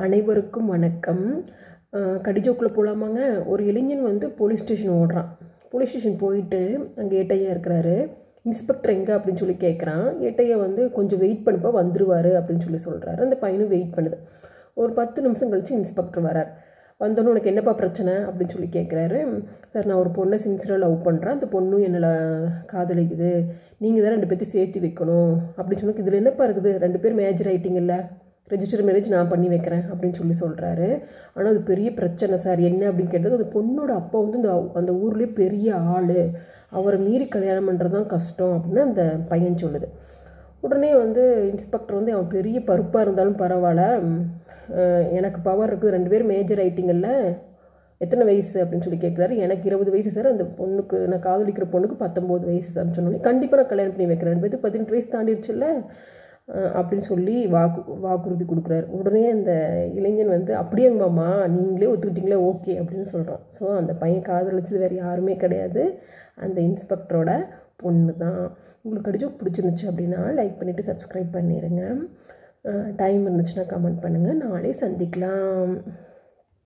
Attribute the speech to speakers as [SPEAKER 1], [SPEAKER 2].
[SPEAKER 1] அனைவருக்கும் வணக்கம். கடிஜோக்குள்ளே போகலாமாங்க. ஒரு இளைஞன் வந்து போலீஸ் ஸ்டேஷன் ஓடுறான். போலீஸ் ஸ்டேஷன் போயிட்டு அங்கே ஏட்டையா இருக்கிறாரு. இன்ஸ்பெக்டர் எங்கே அப்படின்னு சொல்லி கேட்குறான். ஏட்டையா வந்து கொஞ்சம் வெயிட் பண்ணப்போ வந்துடுவார் அப்படின்னு சொல்லி சொல்கிறாரு. அந்த பையனும் வெயிட் பண்ணுது. ஒரு 10 நிமிஷம் கழித்து இன்ஸ்பெக்டர் வரார். வந்தோன்னே உனக்கு என்னப்பா பிரச்சனை அப்படின்னு சொல்லி கேட்குறாரு. சார், நான் ஒரு பொண்ணை சின்சியராக லவ் பண்ணுறேன். அந்த பொண்ணும் என்னை காதலிக்குது. நீங்கள் தான் 2 பேர்த்தையும் சேர்த்து வைக்கணும் அப்படின்னு சொன்னதுக்கு இதில் என்னப்பா இருக்குது, 2 பேர் மேஜர் ஆகிட்டிங்க இல்லை, ரெஜிஸ்டர் மேரேஜ் நான் பண்ணி வைக்கிறேன் அப்படின்னு சொல்லி சொல்கிறாரு. ஆனால் அது பெரிய பிரச்சனை சார். என்ன அப்படின்னு கேட்டதுக்கு அந்த பொண்ணோட அப்பா வந்து அந்த ஊர்லேயே பெரிய ஆள், அவரை மீறி கல்யாணம் பண்ணுறது தான் கஷ்டம் அப்படின்னு அந்த பையன் சொல்லுது. உடனே வந்து இன்ஸ்பெக்டர் வந்து அவன் பெரிய பருப்பாக இருந்தாலும் பரவாயில்ல, எனக்கு பவர் இருக்குது, 2 பேர் மேஜர் ஆகிட்டிங்கல்ல, எத்தனை வயசு அப்படின்னு சொல்லி கேட்குறாரு. எனக்கு 20 வயசு சார், அந்த பொண்ணுக்கு நான் காதலிக்கிற பொண்ணுக்கு 19 வயசு சார்னு சொன்னோன்னே கண்டிப்பாக நான் கல்யாணம் பண்ணி வைக்கிறேன், 2 பேருக்கு 18 வயசு தாண்டிடுச்சுல்ல அப்படின்னு சொல்லி வாக்குறுதி கொடுக்குறாரு. உடனே அந்த இளைஞன் வந்து அப்படியேங்க மாமா, நீங்களே ஒத்துக்கிட்டீங்களே, ஓகே அப்படின்னு சொல்கிறான். ஸோ அந்த பையன் காதலிச்சது வேறு யாருமே கிடையாது, அந்த இன்ஸ்பெக்டரோட பொண்ணு தான். உங்களுக்கு கடிஜோக் பிடிச்சிருந்துச்சு அப்படின்னா லைக் பண்ணிவிட்டு சப்ஸ்கிரைப் பண்ணிடுங்க. டைம் இருந்துச்சுன்னா கமெண்ட் பண்ணுங்கள். நாளை சந்திக்கலாம்.